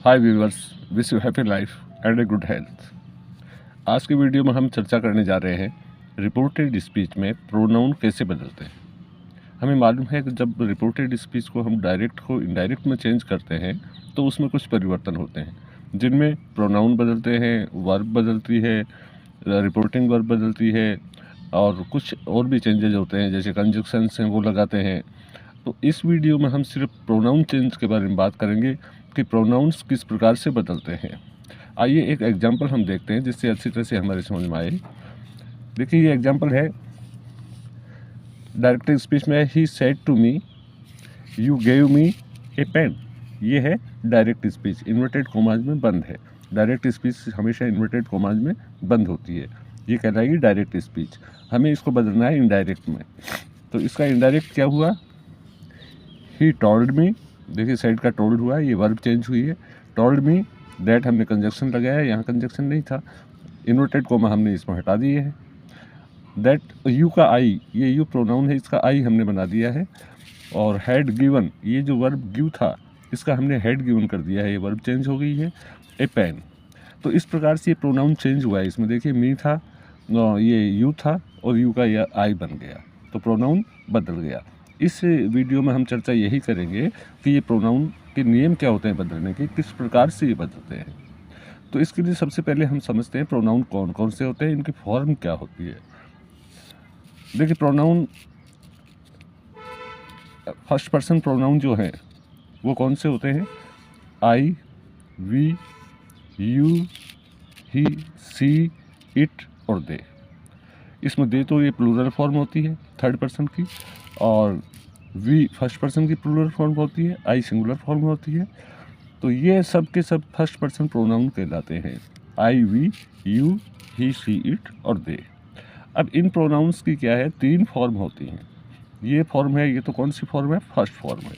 Hi viewers, wish you happy life and a good health. आज की video में हम चर्चा करने जा रहे हैं रिपोर्टेड स्पीच में प्रोनाउन कैसे बदलते हैं। हमें मालूम है कि जब रिपोर्टेड स्पीच को हम डायरेक्ट को इनडायरेक्ट में चेंज करते हैं तो उसमें कुछ परिवर्तन होते हैं, जिनमें प्रोनाउन बदलते हैं, वर्ब बदलती है, रिपोर्टिंग वर्ब बदलती है और कुछ और भी चेंजेज होते हैं, जैसे कंजक्शंस हैं वो लगाते हैं। तो इस वीडियो में हम सिर्फ प्रोनाउन चेंज के बारे में बात करेंगे कि प्रोनाउंस किस प्रकार से बदलते हैं। आइए एक एग्जांपल हम देखते हैं जिससे अच्छी तरह से हमारे समझ में आए। देखिए ये एग्जांपल है डायरेक्ट स्पीच में, he said to me you gave me a pen. ये है डायरेक्ट स्पीच, इन्वर्टेड कोमाज में बंद है। डायरेक्ट स्पीच हमेशा इन्वर्टेड कोमाज में बंद होती है, ये कहलाएगी डायरेक्ट स्पीच। हमें इसको बदलना है इनडायरेक्ट में। तो इसका इनडायरेक्ट क्या हुआ, ही टोल्ड मी। देखिए साइड का टोल्ड हुआ है, ये वर्ब चेंज हुई है। टोल्ड मी दैट हमने कंजक्शन लगाया, यहाँ कंजक्शन नहीं था, इन्वर्टेड कोमा हमने इसमें हटा दिए है। दैट यू का आई, ये यू प्रोनाउन है, इसका आई हमने बना दिया है। और हैड गिवन, ये जो वर्ब गिव था इसका हमने हैड गिवन कर दिया है, ये वर्ब चेंज हो गई है। ए पेन। तो इस प्रकार से ये प्रोनाउन चेंज हुआ है। इसमें देखिए मी था, ये यू था और यू का यह आई बन गया, तो प्रोनाउन बदल गया। इस वीडियो में हम चर्चा यही करेंगे कि ये प्रोनाउन के नियम क्या होते हैं बदलने के, किस प्रकार से ये बदलते हैं। तो इसके लिए सबसे पहले हम समझते हैं प्रोनाउन कौन कौन से होते हैं, इनकी फॉर्म क्या होती है। देखिए प्रोनाउन, फर्स्ट पर्सन प्रोनाउन जो है वो कौन से होते हैं, I, we, you, he, she, it और दे। इसमें दे तो ये प्लूरल फॉर्म होती है थर्ड पर्सन की, और वी फर्स्ट पर्सन की प्लूरल फॉर्म होती है, आई सिंगुलर फॉर्म होती है। तो ये सब के सब फर्स्ट पर्सन प्रोनाउन कहलाते हैं, I, we, you, he, she, it और दे। अब इन प्रोनाउंस की क्या है, तीन फॉर्म होती हैं। ये फॉर्म है, ये तो कौन सी फॉर्म है, फर्स्ट फॉर्म है।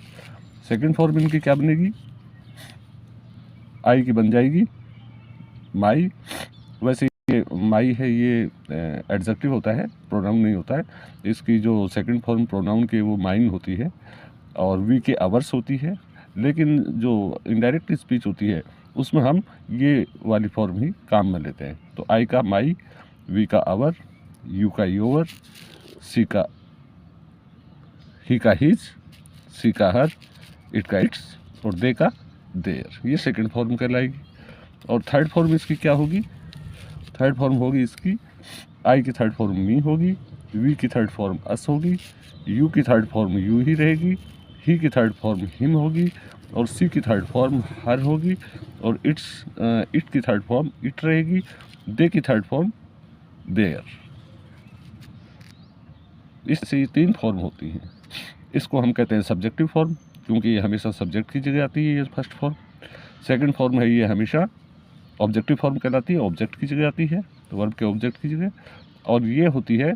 सेकंड फॉर्म इनकी क्या बनेगी, आई की बन जाएगी माई। वैसे ये माई है, ये एडजेक्टिव होता है, प्रोनाउन नहीं होता है। इसकी जो सेकंड फॉर्म प्रोनाउन की वो माइन होती है, और वी के आवर्स होती है। लेकिन जो इनडायरेक्ट स्पीच होती है उसमें हम ये वाली फॉर्म ही काम में लेते हैं। तो आई का माई, वी का आवर, यू का योवर, सी का ही का हिज, सी का हर, इट का इट्स और दे का देयर। ये सेकंड फॉर्म कहलाएगी। और थर्ड फॉर्म इसकी क्या होगी, थर्ड फॉर्म होगी इसकी, आई की थर्ड फॉर्म मी होगी, वी की थर्ड फॉर्म अस होगी, यू की थर्ड फॉर्म यू ही रहेगी, ही की थर्ड फॉर्म हिम होगी, और सी की थर्ड फॉर्म हर होगी, और इट की थर्ड फॉर्म इट रहेगी, दे की थर्ड फॉर्म देयर। इससे ये तीन फॉर्म होती हैं। इसको हम कहते हैं सब्जेक्टिव फॉर्म, क्योंकि ये हमेशा सब्जेक्ट की जगह आती है, ये फर्स्ट फॉर्म। सेकंड फॉर्म है, ये हमेशा ऑब्जेक्टिव फॉर्म कहलाती है, ऑब्जेक्ट की जगह आती है, तो वर्ब के ऑब्जेक्ट की जगह। और ये होती है,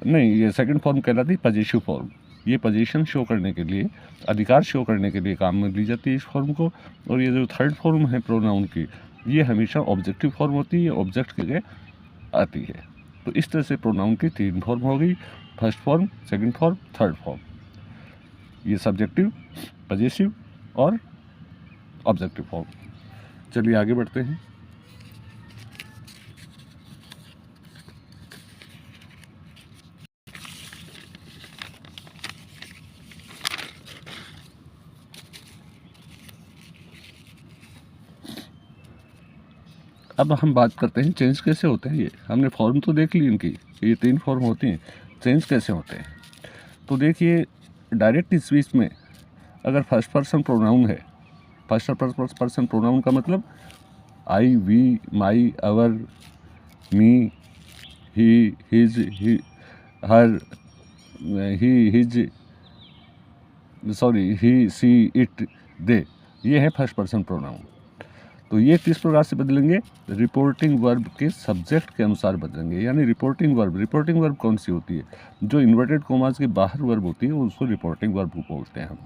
नहीं, ये सेकंड फॉर्म कहलाती है पजेसिव फॉर्म। ये पोजीशन शो करने के लिए, अधिकार शो करने के लिए काम में ली जाती है इस फॉर्म को। और ये जो थर्ड फॉर्म है प्रोनाउन की, ये हमेशा ऑब्जेक्टिव फॉर्म होती है, ऑब्जेक्ट की जगह आती है। तो इस तरह से प्रोनाउन की तीन फॉर्म हो गई, first form, second form, third form. ये सब्जेक्टिव, पजेसिव और ऑब्जेक्टिव फॉर्म। चलिए आगे बढ़ते हैं। अब हम बात करते हैं चेंज कैसे होते हैं। ये हमने फॉर्म तो देख ली इनकी, ये तीन फॉर्म होती हैं, चेंज कैसे होते हैं। तो देखिए डायरेक्ट स्पीच में अगर फर्स्ट पर्सन प्रोनाउन है, फर्स्ट पर्सन प्रोनाउन का मतलब I, we, my, our, me, he, his, her, he, she, it, they, ये है फर्स्ट पर्सन प्रोनाउन। तो ये किस प्रकार से बदलेंगे, रिपोर्टिंग वर्ब के सब्जेक्ट के अनुसार बदलेंगे। यानी रिपोर्टिंग वर्ब कौन सी होती है, जो इन्वर्टेड कोमास के बाहर वर्ब होती है उसको रिपोर्टिंग वर्ब बोलते हैं हम।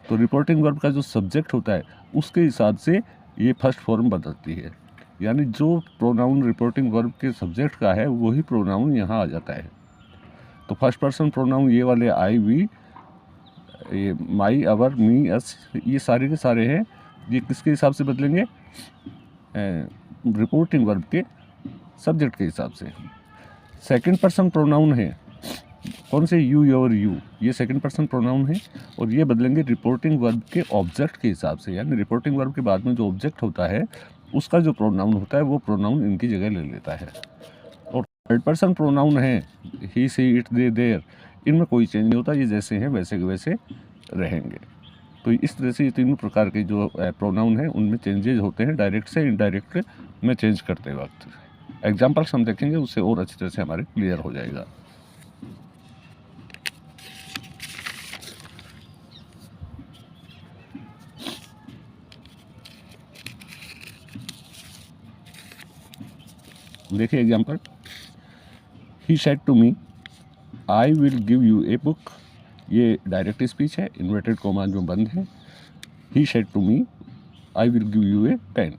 तो रिपोर्टिंग वर्ब का जो सब्जेक्ट होता है उसके हिसाब से ये फर्स्ट फॉर्म बदलती है। यानी जो प्रोनाउन रिपोर्टिंग वर्ब के सब्जेक्ट का है वही प्रोनाउन यहाँ आ जाता है। तो फर्स्ट पर्सन प्रोनाउन ये वाले आई, वी, ये माई, अवर, मी, अस, ये सारे के सारे हैं ये किसके हिसाब से बदलेंगे? रिपोर्टिंग वर्ब के सब्जेक्ट के हिसाब से। सेकंड पर्सन प्रोनाउन है कौन से? यू, योर, यू, ये सेकंड पर्सन प्रोनाउन है और ये बदलेंगे रिपोर्टिंग वर्ब के ऑब्जेक्ट के हिसाब से। यानी रिपोर्टिंग वर्ब के बाद में जो ऑब्जेक्ट होता है उसका जो प्रोनाउन होता है वो प्रोनाउन इनकी जगह ले लेता है। और थर्ड पर्सन प्रोनाउन है ही, सी, इट, दे, देयर, इनमें कोई चेंज नहीं होता, ये जैसे हैं वैसे के वैसे रहेंगे। तो इस तरह से ये तीनों प्रकार के जो प्रोनाउन हैं उनमें चेंजेज होते हैं डायरेक्ट से इनडायरेक्ट में चेंज करते वक्त। एग्जाम्पल्स हम देखेंगे, उससे और अच्छी तरह से हमारे क्लियर हो जाएगा। देखिए example, he said to me I will give you a book, ये डायरेक्ट स्पीच है, इन्वर्टेड कॉमा जो बंद है। He said to me I will give you a pen,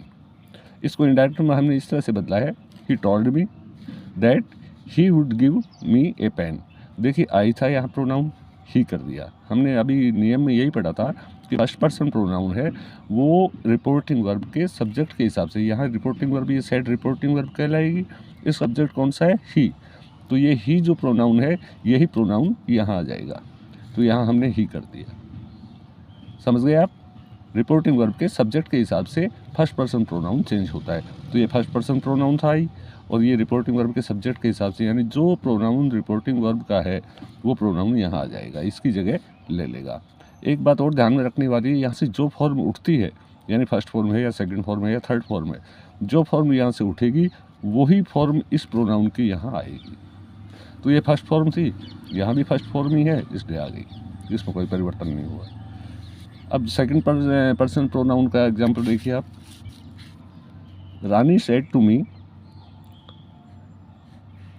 इसको इनडायरेक्ट में हमने इस तरह से बदला है, he told me that he would give me a pen. देखिए आई था यहाँ प्रोनाउन, ही कर दिया। हमने अभी नियम में यही पढ़ा था कि फर्स्ट पर्सन प्रोनाउन है वो रिपोर्टिंग वर्ब के सब्जेक्ट के हिसाब से, यहाँ रिपोर्टिंग वर्ब, ये सेड रिपोर्टिंग वर्ब कहलाएगी। इस सब्जेक्ट कौन सा है? ही। तो ये ही जो प्रोनाउन है यही प्रोनाउन यहाँ आ जाएगा, तो यहाँ हमने ही कर दिया। समझ गए आप? रिपोर्टिंग वर्ब के सब्जेक्ट के हिसाब से फर्स्ट पर्सन प्रोनाउन चेंज होता है। तो ये फर्स्ट पर्सन प्रोनाउन था आई, और ये रिपोर्टिंग वर्ब के सब्जेक्ट के हिसाब से, यानी जो प्रोनाउन रिपोर्टिंग वर्ब का है वो प्रोनाउन यहाँ आ जाएगा, इसकी जगह ले लेगा। एक बात और ध्यान में रखने वाली है, यहाँ से जो फॉर्म उठती है, यानी फर्स्ट फॉर्म है या सेकंड फॉर्म है या थर्ड फॉर्म है, जो फॉर्म यहाँ से उठेगी वही फॉर्म इस प्रोनाउन की यहाँ आएगी। तो ये फर्स्ट फॉर्म थी, यहाँ भी फर्स्ट फॉर्म ही है, इसलिए आ गई, इसमें कोई परिवर्तन नहीं हुआ। अब सेकंड पर्सन प्रोनाउन का एग्जांपल देखिए आप, Rani said to me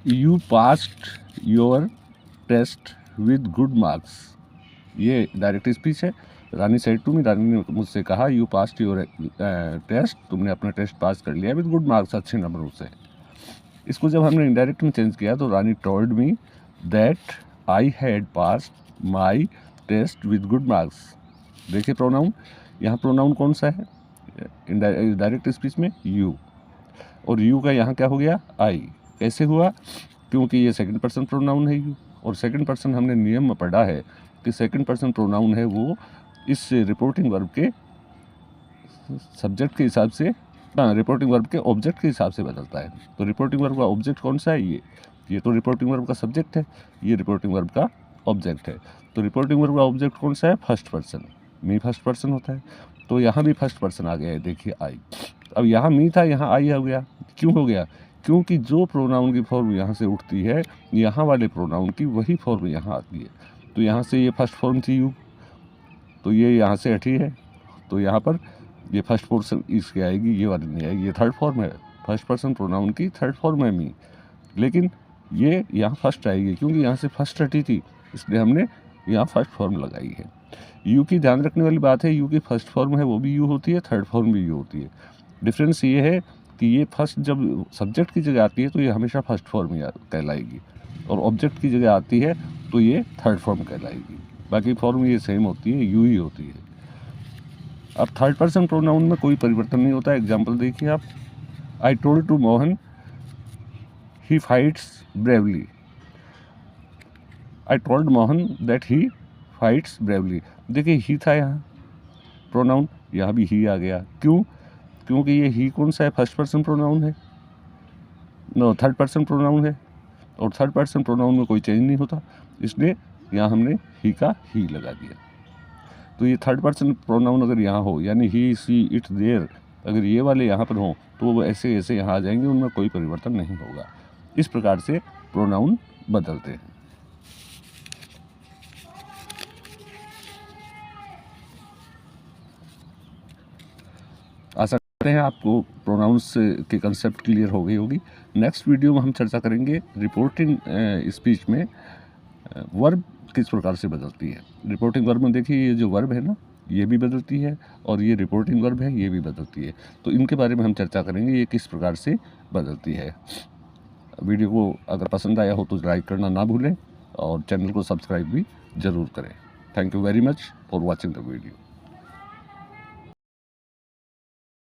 you passed your test with good marks, ये डायरेक्ट स्पीच है। रानी सेड टू मी, रानी ने मुझसे कहा यू पास्ड योर टेस्ट, तुमने अपना टेस्ट पास कर लिया विद गुड मार्क्स, अच्छे नंबरों से। इसको जब हमने इनडायरेक्ट में चेंज किया तो Rani told me that I had passed my test with good marks. देखिए प्रोनाउन, यहाँ प्रोनाउन कौन सा है? डायरेक्ट स्पीच में यू, और यू का यहाँ क्या हो गया? आई। कैसे हुआ? क्योंकि ये सेकंड पर्सन प्रोनाउन है यू, और सेकंड पर्सन हमने नियम में पढ़ा है कि सेकंड पर्सन प्रोनाउन है वो इस रिपोर्टिंग वर्ब के सब्जेक्ट के हिसाब से, रिपोर्टिंग वर्ब के ऑब्जेक्ट के हिसाब से बदलता है। तो रिपोर्टिंग वर्ब का ऑब्जेक्ट कौन सा है? ये तो रिपोर्टिंग वर्ब का सब्जेक्ट है, ये रिपोर्टिंग वर्ब का ऑब्जेक्ट है। तो रिपोर्टिंग वर्ब का ऑब्जेक्ट कौन सा है? फर्स्ट पर्सन, मी फर्स्ट पर्सन होता है। तो यहाँ भी फर्स्ट पर्सन आ गया है, देखिए आई। अब यहाँ मी था, यहाँ आई हो गया। क्यों हो गया? क्योंकि जो प्रोनाउन की फॉर्म यहाँ से उठती है, यहाँ वाले प्रोनाउन की वही फॉर्म यहाँ आती है। तो यहाँ से ये फर्स्ट फॉर्म थी यू, तो ये यहाँ से हटी है, तो यहाँ पर ये फर्स्ट पर्सन इसकी आएगी, ये वाली नहीं आएगी। ये थर्ड फॉर्म है, फर्स्ट पर्सन प्रोनाउन की थर्ड फॉर्म है मी, लेकिन ये यहाँ फर्स्ट आएगी क्योंकि यहाँ से फर्स्ट हटी थी, इसलिए हमने यहाँ फर्स्ट फॉर्म लगाई है। यू की ध्यान रखने वाली बात है, यू की फर्स्ट फॉर्म है वो भी यू होती है, थर्ड फॉर्म भी यू होती है। डिफरेंस ये है कि ये फर्स्ट जब सब्जेक्ट की जगह आती है तो ये हमेशा फर्स्ट फॉर्म ही कहलाएगी, और ऑब्जेक्ट की जगह आती है तो ये थर्ड फॉर्म कहलाएगी। बाकी फॉर्म ये सेम होती है, यू ही होती है। अब थर्ड पर्सन प्रोनाउन में कोई परिवर्तन नहीं होता है। एग्जाम्पल देखिए आप, I told to Mohan he fights bravely, I told Mohan that he fights bravely. देखिए ही था यहाँ प्रोनाउन, यहाँ भी ही आ गया। क्यों? क्योंकि ये ही कौन सा है? फर्स्ट पर्सन प्रोनाउन है, नो थर्ड पर्सन प्रोनाउन है, और थर्ड पर्सन प्रोनाउन में कोई चेंज नहीं होता, इसलिए यहाँ हमने ही का ही लगा दिया। तो ये थर्ड पर्सन प्रोनाउन अगर यहाँ हो, यानी ही, सी, इट, देयर, अगर ये वाले यहाँ पर हों तो वो ऐसे ऐसे यहाँ आ जाएंगे, उनमें कोई परिवर्तन नहीं होगा। इस प्रकार से प्रोनाउन बदलते हैं। आशा करते हैं आपको प्रोनाउंस के कंसेप्ट क्लियर हो गई होगी। नेक्स्ट वीडियो में हम चर्चा करेंगे रिपोर्टिंग स्पीच में वर्ब किस प्रकार से बदलती है। रिपोर्टिंग वर्ब में देखिए ये जो वर्ब है ना, ये भी बदलती है, और ये रिपोर्टिंग वर्ब है, ये भी बदलती है। तो इनके बारे में हम चर्चा करेंगे, ये किस प्रकार से बदलती है। वीडियो को अगर पसंद आया हो तो लाइक करना ना भूलें, और चैनल को सब्सक्राइब भी ज़रूर करें। Thank you very much for watching the video.